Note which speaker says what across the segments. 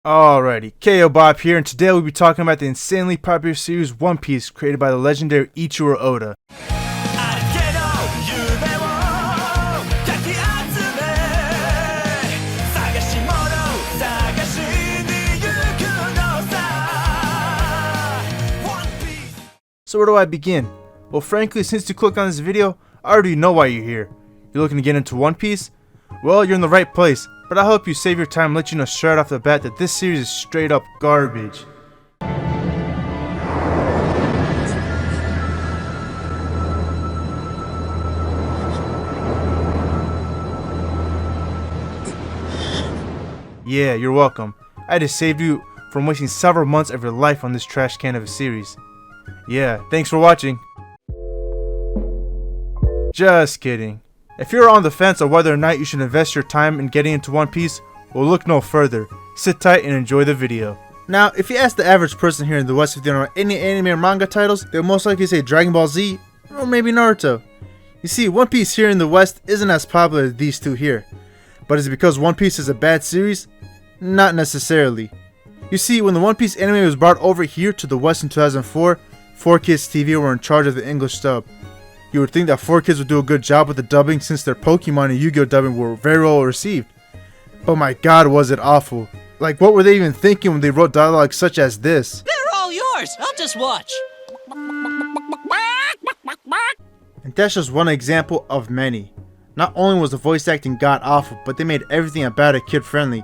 Speaker 1: Alrighty, KO Bob here, and today we'll be talking about the insanely popular series One Piece created by the legendary Ichiro Oda. So where do I begin? Well, frankly, since you clicked on this video, I already know why you're here. You're looking to get into One Piece? Well, you're in the right place, but I'll help you save your time and let you know straight off the bat that this series is straight up garbage. Yeah, you're welcome. I just saved you from wasting several months of your life on this trash can of a series. Yeah, thanks for watching. Just kidding. If you're on the fence on whether or not you should invest your time in getting into One Piece, well, look no further. Sit tight and enjoy the video. Now, if you ask the average person here in the West if they know any anime or manga titles, they'll most likely say Dragon Ball Z or maybe Naruto. You see, One Piece here in the West isn't as popular as these two here. But is it because One Piece is a bad series? Not necessarily. You see, when the One Piece anime was brought over here to the West in 2004, 4Kids TV were in charge of the English dub. You would think that 4Kids would do a good job with the dubbing since their Pokemon and Yu-Gi-Oh dubbing were very well received. But my god, was it awful. Like, what were they even thinking when they wrote dialogue such as this?
Speaker 2: They're all yours! I'll just watch!
Speaker 1: And that's just one example of many. Not only was the voice acting god awful, but they made everything about it kid friendly.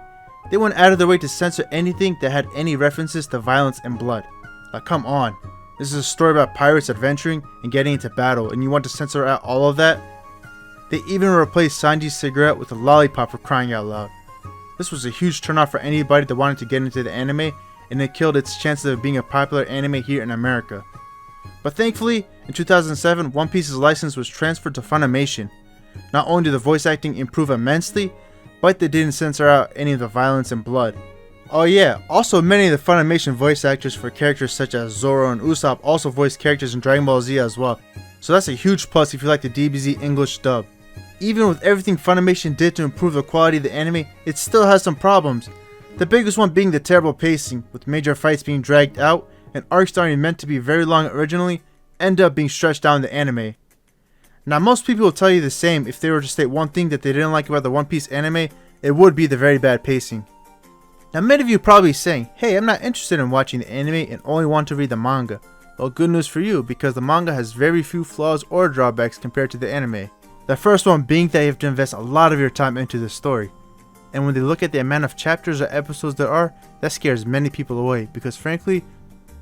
Speaker 1: They went out of their way to censor anything that had any references to violence and blood. Like, come on. This is a story about pirates adventuring and getting into battle, and you want to censor out all of that? They even replaced Sanji's cigarette with a lollipop, for crying out loud. This was a huge turnoff for anybody that wanted to get into the anime, and it killed its chances of being a popular anime here in America. But thankfully, in 2007, One Piece's license was transferred to Funimation. Not only did the voice acting improve immensely, but they didn't censor out any of the violence and blood. Oh yeah, also many of the Funimation voice actors for characters such as Zoro and Usopp also voiced characters in Dragon Ball Z as well. So that's a huge plus if you like the DBZ English dub. Even with everything Funimation did to improve the quality of the anime, it still has some problems. The biggest one being the terrible pacing, with major fights being dragged out, and arcs that are meant to be very long originally, end up being stretched down in the anime. Now most people will tell you the same. If they were to state one thing that they didn't like about the One Piece anime, it would be the very bad pacing. Now many of you are probably saying, hey, I'm not interested in watching the anime and only want to read the manga. Well, good news for you, because the manga has very few flaws or drawbacks compared to the anime. The first one being that you have to invest a lot of your time into the story. And when they look at the amount of chapters or episodes there are, that scares many people away, because frankly,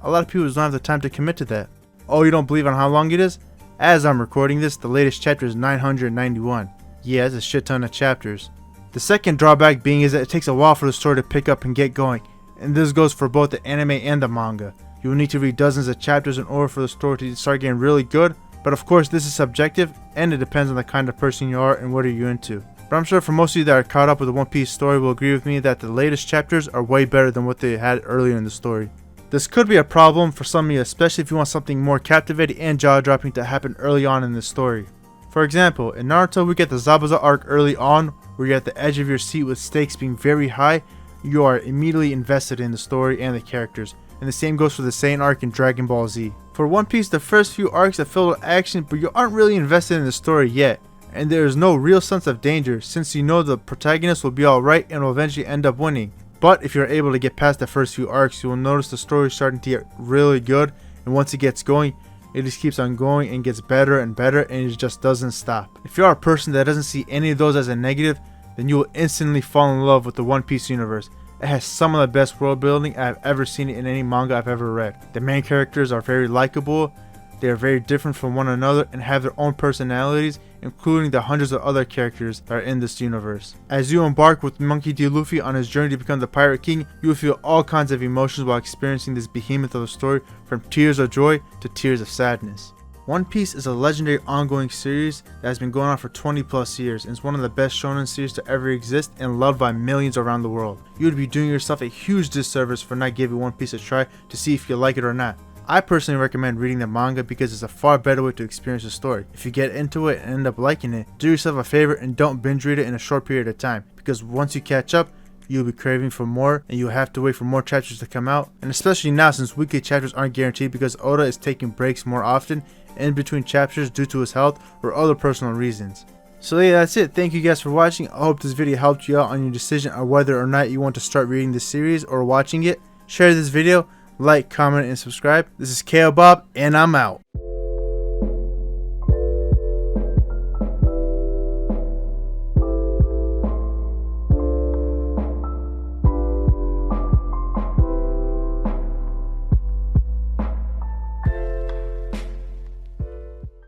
Speaker 1: a lot of people don't have the time to commit to that. Oh, you don't believe on how long it is? As I'm recording this, the latest chapter is 991. Yeah, that's a shit ton of chapters. The second drawback being is that it takes a while for the story to pick up and get going, and this goes for both the anime and the manga. You will need to read dozens of chapters in order for the story to start getting really good, but of course this is subjective and it depends on the kind of person you are and what are you into. But I'm sure for most of you that are caught up with the One Piece story will agree with me that the latest chapters are way better than what they had earlier in the story. This could be a problem for some of you, especially if you want something more captivating and jaw-dropping to happen early on in the story. For example, in Naruto we get the Zabuza arc early on, where you're at the edge of your seat with stakes being very high. You are immediately invested in the story and the characters, and the same goes for the Saiyan arc in Dragon Ball Z. For One Piece, the first few arcs are filled with action, but you aren't really invested in the story yet, and there is no real sense of danger since you know the protagonist will be alright and will eventually end up winning. But if you're able to get past the first few arcs, you will notice the story is starting to get really good, and once it gets going, it just keeps on going and gets better and better, and it just doesn't stop. If you are a person that doesn't see any of those as a negative, then you will instantly fall in love with the One Piece universe. It has some of the best world building I have ever seen in any manga I've ever read. The main characters are very likable, they are very different from one another and have their own personalities, including the hundreds of other characters that are in this universe. As you embark with Monkey D. Luffy on his journey to become the Pirate King, you will feel all kinds of emotions while experiencing this behemoth of a story, from tears of joy to tears of sadness. One Piece is a legendary ongoing series that has been going on for 20 plus years and is one of the best shonen series to ever exist and loved by millions around the world. You would be doing yourself a huge disservice for not giving One Piece a try to see if you like it or not. I personally recommend reading the manga because it's a far better way to experience the story. If you get into it and end up liking it, do yourself a favor and don't binge read it in a short period of time, because once you catch up, you'll be craving for more, and you'll have to wait for more chapters to come out. And especially now, since weekly chapters aren't guaranteed because Oda is taking breaks more often in between chapters due to his health or other personal reasons. So yeah, that's it. Thank you guys for watching. I hope this video helped you out on your decision on whether or not you want to start reading this series or watching it. Share this video, like, comment, and subscribe. This is KO Bob, and I'm out.